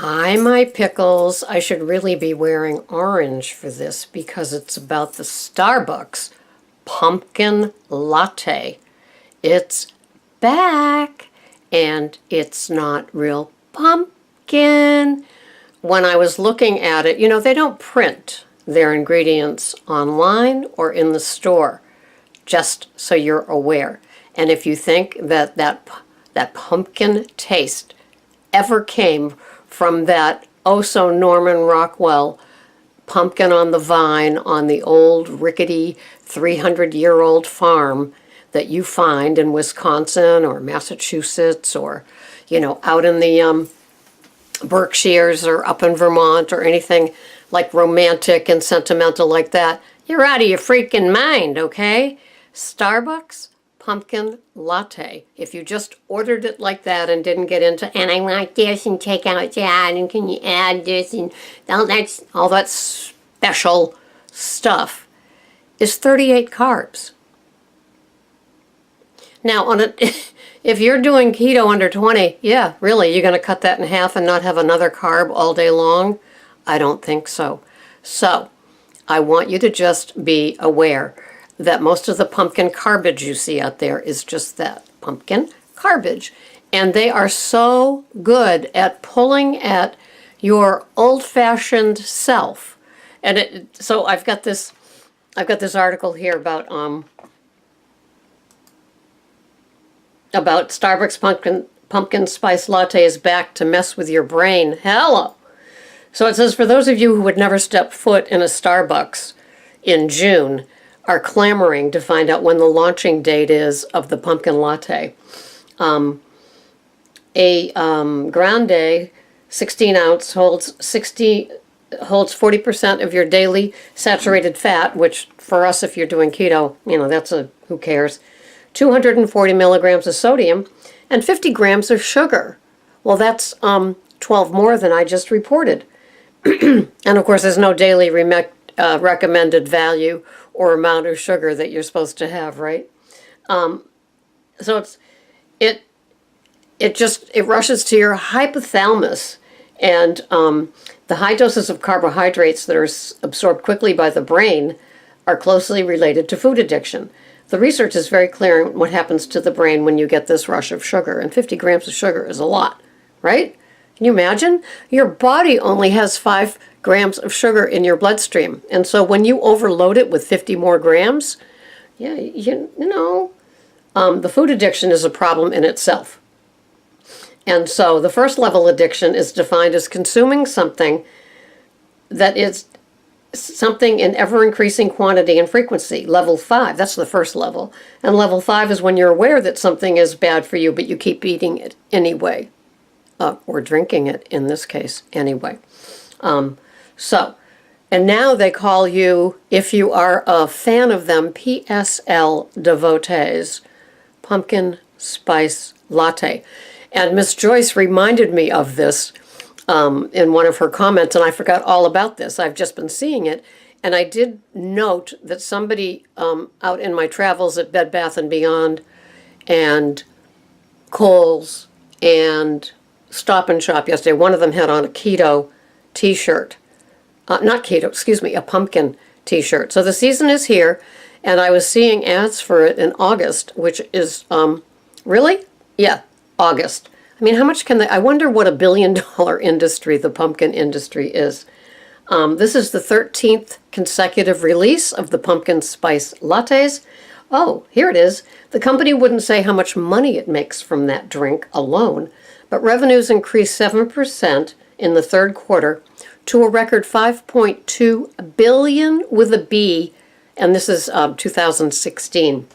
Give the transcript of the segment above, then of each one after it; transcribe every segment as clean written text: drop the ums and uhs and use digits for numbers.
Hi, my pickles. I should really be wearing orange for this because it's about the Starbucks pumpkin latte. It's back, and it's not real pumpkin. When I was looking at it, they don't print their ingredients online or in the store, just so you're aware. And if you think that pumpkin taste ever came from that oh so Norman Rockwell pumpkin on the vine on the old rickety 300-year-old farm that you find in Wisconsin or Massachusetts or, out in the Berkshires or up in Vermont or anything like romantic and sentimental like that, you're out of your freaking mind, okay? Starbucks pumpkin latte. If you just ordered it like that and didn't get into, and I want this and take out that, and can you add this and all that special stuff, is 38 carbs. Now, if you're doing keto under 20, yeah, really, you're going to cut that in half and not have another carb all day long? I don't think so. So, I want you to just be aware that most of the pumpkin garbage you see out there is just that, pumpkin garbage. And they are so good at pulling at your old-fashioned self. And so I've got this article here about Starbucks pumpkin spice latte is back to mess with your brain. Hello. So it says, for those of you who would never step foot in a Starbucks in June, are clamoring to find out when the launching date is of the pumpkin latte. A grande 16 ounce holds 40% of your daily saturated fat, which for us, if you're doing keto, that's who cares. 240 milligrams of sodium and 50 grams of sugar. Well, that's 12 more than I just reported. And of course, there's no daily recommended value or amount of sugar that you're supposed to have, right? So it rushes to your hypothalamus, and the high doses of carbohydrates that are absorbed quickly by the brain are closely related to food addiction. The research is very clear on what happens to the brain when you get this rush of sugar, and 50 grams of sugar is a lot, right? Can you imagine? Your body only has 5 grams of sugar in your bloodstream. And so when you overload it with 50 more grams, yeah, the food addiction is a problem in itself. And so the first level addiction is defined as consuming something that is something in ever-increasing quantity and frequency. Level 5, that's the first level. And level 5 is when you're aware that something is bad for you, but you keep eating it anyway. Or drinking it, in this case, anyway. And now they call you, if you are a fan of them, PSL devotees, pumpkin spice latte. And Miss Joyce reminded me of this in one of her comments, and I forgot all about this. I've just been seeing it. And I did note that somebody out in my travels at Bed Bath & Beyond and Kohl's and Stop and Shop yesterday, one of them had on a keto t-shirt. Not keto, excuse me, a pumpkin t-shirt. So the season is here, and I was seeing ads for it in August, which is, really? Yeah, August. I mean, how much can they, I wonder what $1 billion industry the pumpkin industry is. This is the 13th consecutive release of the pumpkin spice lattes. Oh, here it is. The company wouldn't say how much money it makes from that drink alone, but revenues increased 7% in the third quarter to a record $5.2 billion with a B, and this is 2016.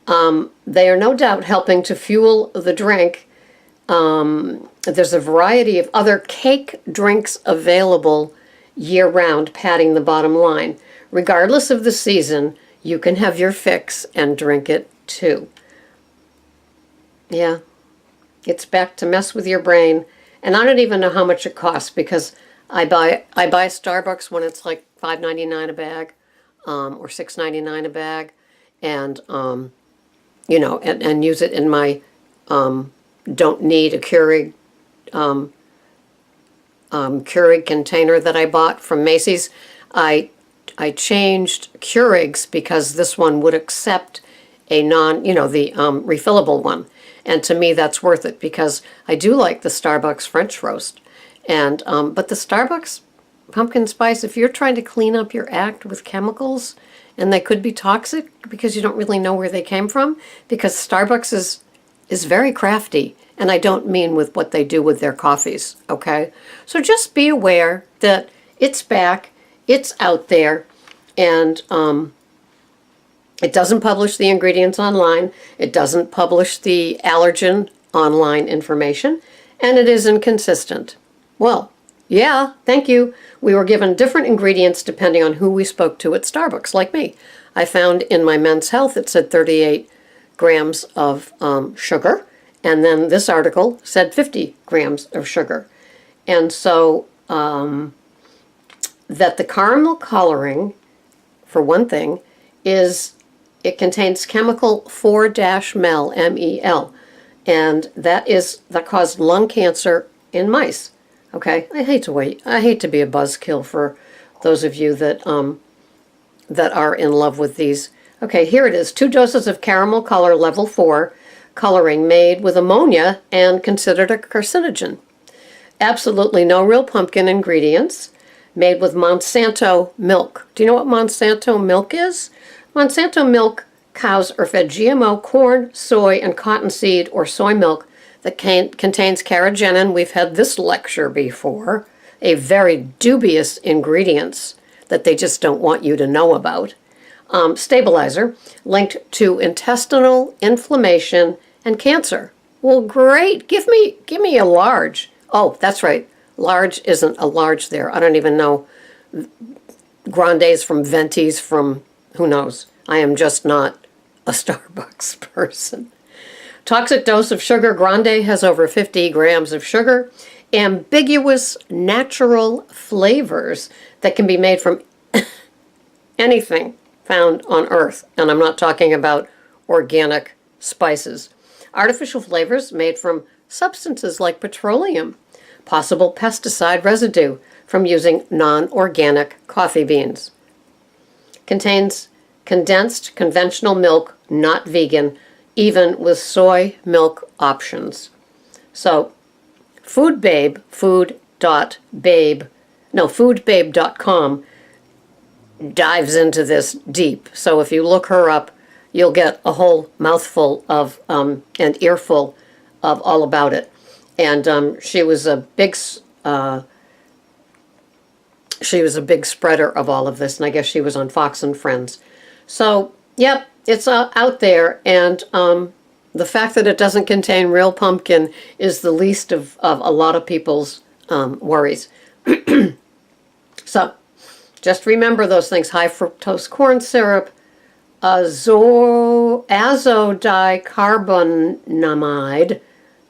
They are no doubt helping to fuel the drink. There's a variety of other cake drinks available year-round, padding the bottom line. Regardless of the season, you can have your fix and drink it too. Yeah. It's back to mess with your brain. And I don't even know how much it costs because I buy Starbucks when it's like $5.99 a bag or $6.99 a bag, and use it in my don't need a Keurig Keurig container that I bought from Macy's. I changed Keurigs because this one would accept a the refillable one. And to me, that's worth it because I do like the Starbucks French roast. And but the Starbucks pumpkin spice, if you're trying to clean up your act with chemicals, and they could be toxic because you don't really know where they came from, because Starbucks is very crafty, and I don't mean with what they do with their coffees, okay? So just be aware that it's back, it's out there, and it doesn't publish the ingredients online, it doesn't publish the allergen online information, and it is inconsistent. Well, yeah, thank you. We were given different ingredients depending on who we spoke to at Starbucks, like me. I found in my Men's Health it said 38 grams of sugar, and then this article said 50 grams of sugar. And so that the caramel coloring, for one thing, it contains chemical 4-mel, M-E-L, and that caused lung cancer in mice. Okay, I hate to be a buzzkill for those of you that are in love with these. Okay, here it is. 2 doses of caramel color level 4 coloring made with ammonia and considered a carcinogen. Absolutely no real pumpkin ingredients. Made with Monsanto milk. Do you know what Monsanto milk is? Monsanto milk cows are fed GMO corn, soy, and cottonseed or soy milk that contains carrageenan. We've had this lecture before. A very dubious ingredients that they just don't want you to know about. Stabilizer linked to intestinal inflammation and cancer. Well, great. Give me a large. Oh, that's right. Large isn't a large there. I don't even know. Grandes from Venti's from who knows. I am just not a Starbucks person. Toxic dose of sugar. Grande has over 50 grams of sugar. Ambiguous natural flavors that can be made from anything found on Earth. And I'm not talking about organic spices. Artificial flavors made from substances like petroleum. Possible pesticide residue from using non-organic coffee beans. Contains condensed conventional milk, not vegan, even with soy milk options. So, foodbabe.com dives into this deep. So if you look her up, you'll get a whole mouthful of, an earful of all about it. And she was a big spreader of all of this, and I guess she was on Fox and Friends. So, yep, it's out there, and the fact that it doesn't contain real pumpkin is the least of a lot of people's worries. So, just remember those things: high fructose corn syrup, azodicarbonamide,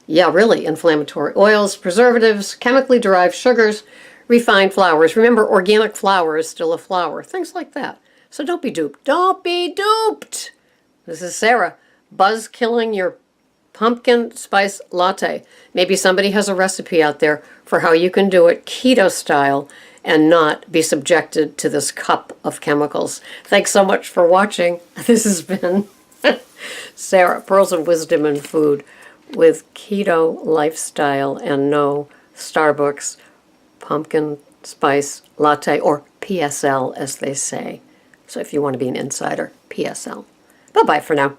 yeah, really inflammatory oils, preservatives, chemically derived sugars, refined flours. Remember, organic flour is still a flour. Things like that. So don't be duped. Don't be duped! This is Sarah, buzz killing your pumpkin spice latte. Maybe somebody has a recipe out there for how you can do it keto style and not be subjected to this cup of chemicals. Thanks so much for watching. This has been Sarah, Pearls of Wisdom in Food, with Keto Lifestyle and no Starbucks pumpkin spice latte, or PSL as they say. So if you want to be an insider, PSL. Bye-bye for now.